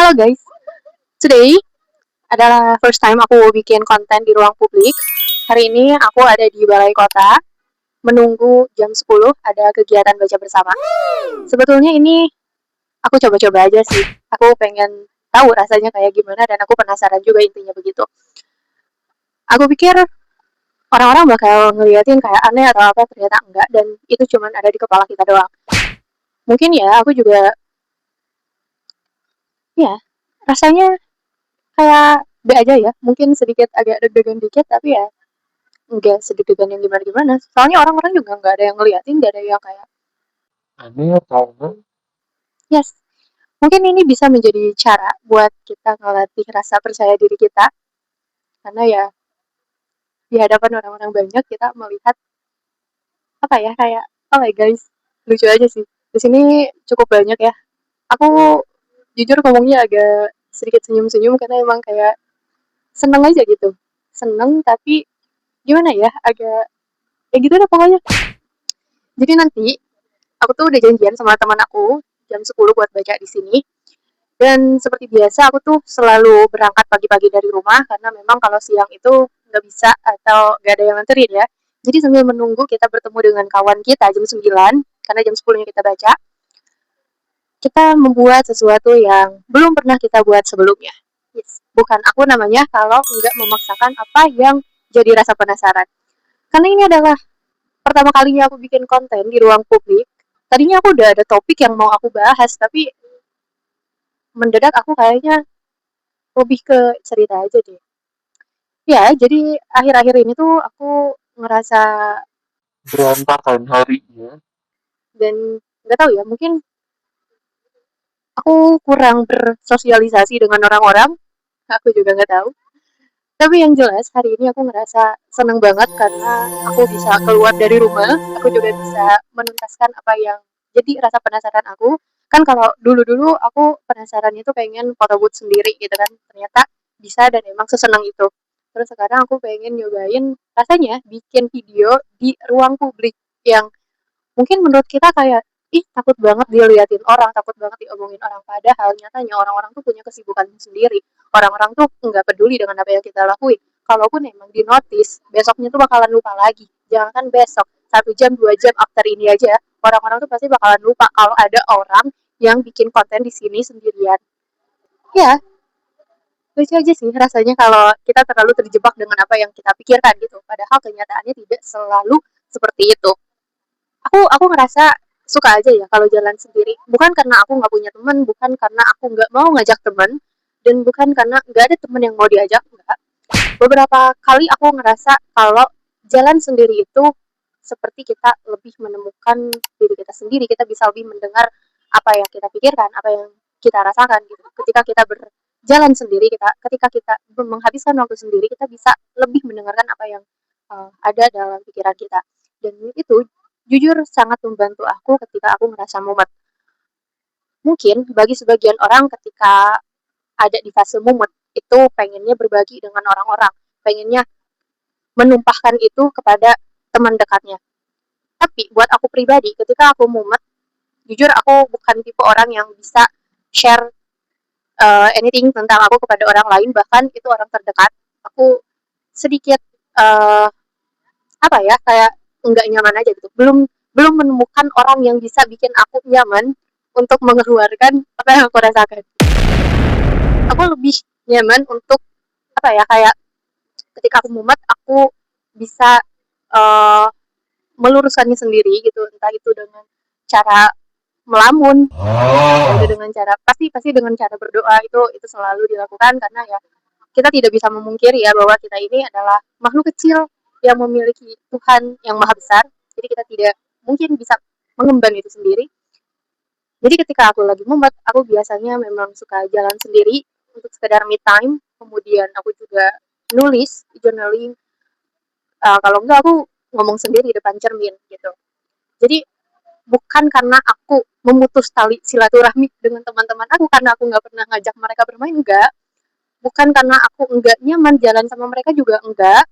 Halo guys, today adalah first time aku bikin konten di ruang publik. Hari ini aku ada di balai kota, menunggu jam 10 ada kegiatan baca bersama. Sebetulnya ini aku coba-coba aja sih. Aku pengen tahu rasanya kayak gimana dan aku penasaran juga intinya begitu. Aku pikir orang-orang bakal ngeliatin kayak aneh atau apa, ternyata enggak dan itu cuman ada di kepala kita doang. Mungkin ya aku juga ya rasanya kayak B aja ya, mungkin sedikit agak deg-degan dikit tapi ya enggak sedeg-degan yang gimana-gimana. Soalnya orang-orang juga nggak ada yang ngeliatin, nggak ada yang kayak, Aneh atau enggak? yes. Mungkin ini bisa menjadi cara buat kita ngelatih rasa percaya diri kita, karena ya di hadapan orang-orang banyak kita melihat apa ya kayak, oh my guys, lucu aja sih. Di sini cukup banyak ya. Aku jujur ngomongnya agak sedikit senyum-senyum karena emang kayak seneng aja gitu. Seneng tapi gimana ya, agak ya gitu deh pokoknya. Jadi nanti aku tuh udah janjian sama teman aku jam 10 buat baca di sini. Dan seperti biasa aku tuh selalu berangkat pagi-pagi dari rumah karena memang kalau siang itu nggak bisa atau nggak ada yang nganterin ya. Jadi sambil menunggu kita bertemu dengan kawan kita jam 9 karena jam 10-nya kita baca, kita membuat sesuatu yang belum pernah kita buat sebelumnya. Yes. Bukan aku namanya kalau nggak memaksakan apa yang jadi rasa penasaran. Karena ini adalah pertama kalinya aku bikin konten di ruang publik. Tadinya aku udah ada topik yang mau aku bahas, tapi mendadak aku kayaknya lebih ke cerita aja deh. Ya, jadi akhir-akhir ini tuh aku ngerasa Berantakan harinya. dan nggak tahu ya, mungkin aku kurang bersosialisasi dengan orang-orang. Aku juga nggak tahu. Tapi yang jelas hari ini aku ngerasa seneng banget karena aku bisa keluar dari rumah. Aku juga bisa menuntaskan apa yang jadi rasa penasaran aku. Kan kalau dulu-dulu aku penasarannya tuh pengen foto booth sendiri gitu kan. Ternyata bisa dan emang sesenang itu. Terus sekarang aku pengen nyobain rasanya bikin video di ruang publik yang mungkin menurut kita kayak ih takut banget diliatin orang, takut banget diomongin orang, padahal nyatanya orang-orang tuh punya kesibukan sendiri. Orang-orang tuh nggak peduli dengan apa yang kita lakuin. Kalaupun emang di notice, besoknya tuh bakalan lupa lagi. Jangankan besok, 1 jam 2 jam after ini aja, orang-orang tuh pasti bakalan lupa kalau ada orang yang bikin konten di sini sendirian. Ya, lucu aja sih rasanya kalau kita terlalu terjebak dengan apa yang kita pikirkan gitu. Padahal kenyataannya tidak selalu seperti itu. Aku ngerasa suka aja ya kalau jalan sendiri, bukan karena aku nggak punya teman, bukan karena aku nggak mau ngajak teman, dan bukan karena nggak ada teman yang mau diajak, enggak. Beberapa kali aku ngerasa kalau jalan sendiri itu seperti kita lebih menemukan diri kita sendiri, kita bisa lebih mendengar apa yang kita pikirkan, apa yang kita rasakan gitu. Ketika kita berjalan sendiri, ketika kita menghabiskan waktu sendiri, kita bisa lebih mendengarkan apa yang ada dalam pikiran kita. Dan itu jujur sangat membantu aku ketika aku ngerasa mumet. Mungkin bagi sebagian orang ketika ada di fase mumet itu pengennya berbagi dengan orang-orang, pengennya menumpahkan itu kepada teman dekatnya. Tapi buat aku pribadi, ketika aku mumet, jujur aku bukan tipe orang yang bisa share anything tentang aku kepada orang lain, bahkan itu orang terdekat. Aku sedikit uh, apa ya kayak nggak nyaman aja gitu. Belum belum menemukan orang yang bisa bikin aku nyaman untuk mengeluarkan apa yang aku rasakan. Aku lebih nyaman untuk apa ya kayak ketika aku mumet aku bisa uh, meluruskannya sendiri gitu, entah itu dengan cara melamun, entah itu dengan cara pasti pasti dengan cara berdoa, itu selalu dilakukan karena ya kita tidak bisa memungkiri ya bahwa kita ini adalah makhluk kecil yang memiliki Tuhan yang maha besar. Jadi kita tidak mungkin bisa mengemban itu sendiri. Jadi ketika aku lagi mumet, aku biasanya memang suka jalan sendiri untuk sekedar me time. Kemudian aku juga nulis, journaling. Kalau enggak aku ngomong sendiri di depan cermin gitu. Jadi bukan karena aku memutus tali silaturahmi dengan teman-teman aku karena aku nggak pernah ngajak mereka bermain, enggak. Bukan karena aku enggak nyaman jalan sama mereka juga enggak,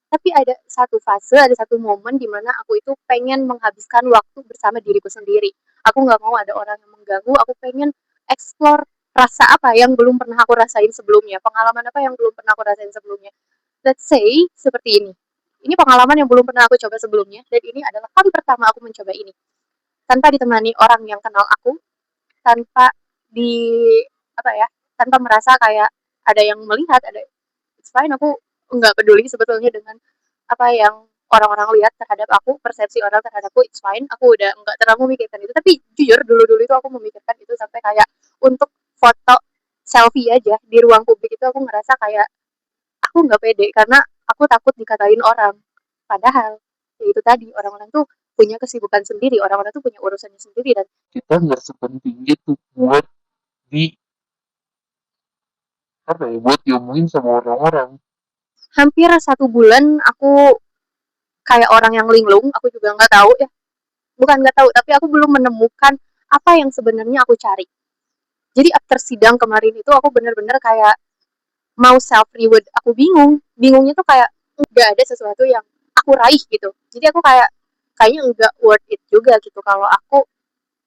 tapi ada satu fase, ada satu momen di mana aku itu pengen menghabiskan waktu bersama diriku sendiri. Aku nggak mau ada orang yang mengganggu, aku pengen explore rasa apa yang belum pernah aku rasain sebelumnya, pengalaman apa yang belum pernah aku rasain sebelumnya. Let's say seperti ini. Ini pengalaman yang belum pernah aku coba sebelumnya, dan ini adalah kali pertama aku mencoba ini. Tanpa ditemani orang yang kenal aku, tanpa di apa ya, tanpa merasa kayak ada yang melihat, ada, it's fine, aku nggak peduli sebetulnya dengan apa yang orang-orang lihat terhadap aku, persepsi orang terhadapku, it's fine, aku udah nggak terlalu memikirkan itu. Tapi jujur dulu-dulu itu aku memikirkan itu sampai kayak untuk foto selfie aja di ruang publik itu aku ngerasa kayak aku nggak pede karena aku takut dikatain orang. Padahal ya itu tadi, orang-orang tuh punya kesibukan sendiri, orang-orang tuh punya urusannya sendiri, dan kita nggak sepenting itu buat di apa ya, buat diomongin sama orang-orang. hampir 1 bulan aku kayak orang yang linglung. Aku juga nggak tahu ya, bukan nggak tahu, tapi aku belum menemukan apa yang sebenarnya aku cari. Jadi after sidang kemarin itu aku bener-bener kayak mau self reward, aku bingungnya tuh kayak nggak ada sesuatu yang aku raih gitu. Jadi aku kayak kayaknya nggak worth it juga gitu kalau aku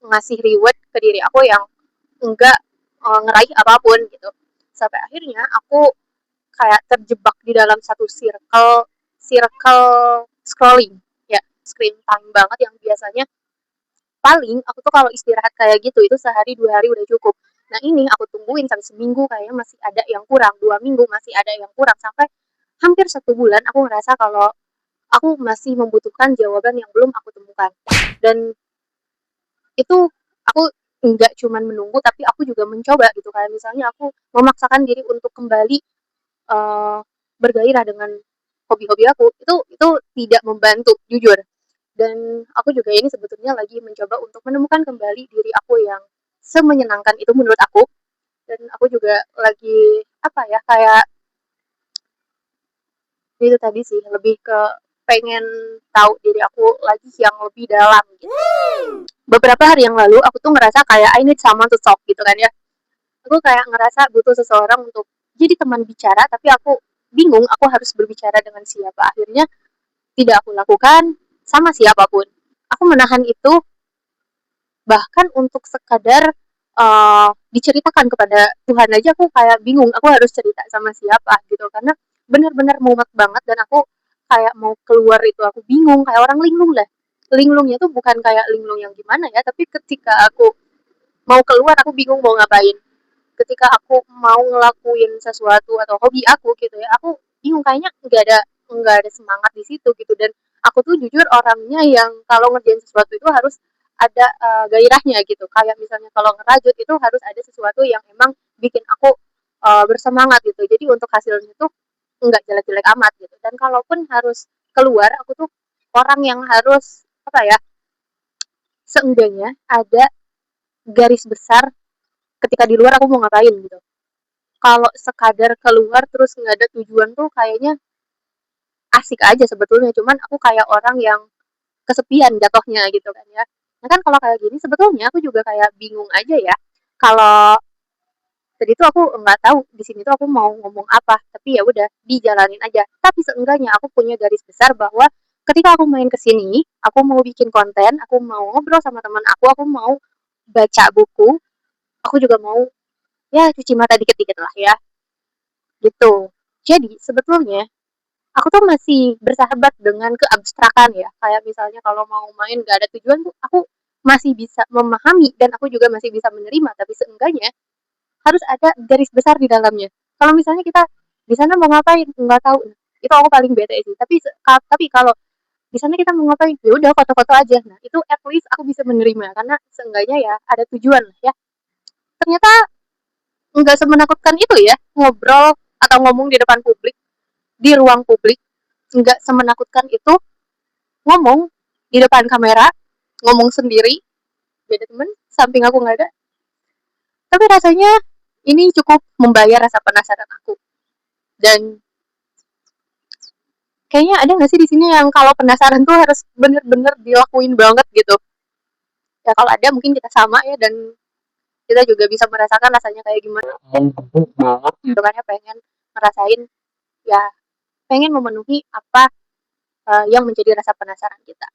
ngasih reward ke diri aku yang enggak ngeraih apapun gitu. Sampai akhirnya aku kayak terjebak di dalam satu circle circle scrolling, ya, screen time banget yang biasanya paling aku tuh kalau istirahat kayak gitu itu sehari 2 hari udah cukup. Nah ini aku tungguin sampai seminggu, kayaknya masih ada yang kurang, 2 minggu masih ada yang kurang, sampai hampir 1 bulan aku ngerasa kalau aku masih membutuhkan jawaban yang belum aku temukan. Dan itu aku nggak cuman menunggu, tapi aku juga mencoba gitu, kayak misalnya aku memaksakan diri untuk kembali uh, bergairah dengan hobi-hobi aku. Itu tidak membantu jujur. Dan aku juga ini sebetulnya lagi mencoba untuk menemukan kembali diri aku yang semenyenangkan itu menurut aku. Dan aku juga lagi apa ya, kayak itu tadi sih, lebih ke pengen tahu diri aku lagi yang lebih dalam gitu. Beberapa hari yang lalu aku tuh ngerasa kayak I need someone to talk gitu kan ya. Aku kayak ngerasa butuh seseorang untuk jadi teman bicara, tapi aku bingung aku harus berbicara dengan siapa. Akhirnya tidak aku lakukan sama siapapun. Aku menahan itu, bahkan untuk sekadar diceritakan kepada Tuhan aja aku kayak bingung aku harus cerita sama siapa gitu, karena benar-benar mumet banget. Dan aku kayak mau keluar itu aku bingung, kayak orang linglung lah. Linglungnya tuh bukan kayak linglung yang gimana ya, tapi ketika aku mau keluar aku bingung mau ngapain. Ketika aku mau ngelakuin sesuatu atau hobi aku gitu ya, aku bingung, kayaknya nggak ada semangat di situ gitu. Dan aku tuh jujur orangnya yang kalau ngerjain sesuatu itu harus ada gairahnya gitu, kayak misalnya kalau ngerajut itu harus ada sesuatu yang emang bikin aku bersemangat gitu. Jadi untuk hasilnya tuh nggak jelek-jelek amat gitu. Dan kalaupun harus keluar, aku tuh orang yang harus apa ya, seenggaknya ada garis besar ketika di luar aku mau ngapain gitu. Kalau sekadar keluar terus nggak ada tujuan tuh kayaknya asik aja sebetulnya, cuman aku kayak orang yang kesepian jatuhnya gitu kan ya. Nah kan kalau kayak gini sebetulnya aku juga kayak bingung aja ya. Kalau tadi tuh aku nggak tahu di sini tuh aku mau ngomong apa, tapi ya udah dijalanin aja. Tapi seenggaknya aku punya garis besar bahwa ketika aku main ke sini, aku mau bikin konten, aku mau ngobrol sama teman aku mau baca buku, aku juga mau ya cuci mata dikit-dikit lah ya, gitu. Jadi sebetulnya aku tuh masih bersahabat dengan keabstrakan ya. Kayak misalnya kalau mau main gak ada tujuan tuh aku masih bisa memahami dan aku juga masih bisa menerima. Tapi seenggaknya harus ada garis besar di dalamnya. Kalau misalnya kita di sana mau ngapain nggak tahu, itu aku paling bete sih. Tapi kalau di sana kita mau ngapain ya udah foto-foto aja. Nah itu at least aku bisa menerima karena seenggaknya ya ada tujuan lah ya. Ternyata nggak semenakutkan itu ya ngobrol atau ngomong di depan publik, di ruang publik. Nggak semenakutkan itu ngomong di depan kamera, ngomong sendiri, beda temen samping aku nggak ada. Tapi rasanya ini cukup membayar rasa penasaran aku. Dan kayaknya ada nggak sih di sini yang kalau penasaran tuh harus bener-bener dilakuin banget gitu. Ya kalau ada mungkin kita sama ya, dan kita juga bisa merasakan rasanya kayak gimana Menggebuk banget gitu gitu. kan ya, pengen ngerasain ya, pengen memenuhi apa yang menjadi rasa penasaran kita.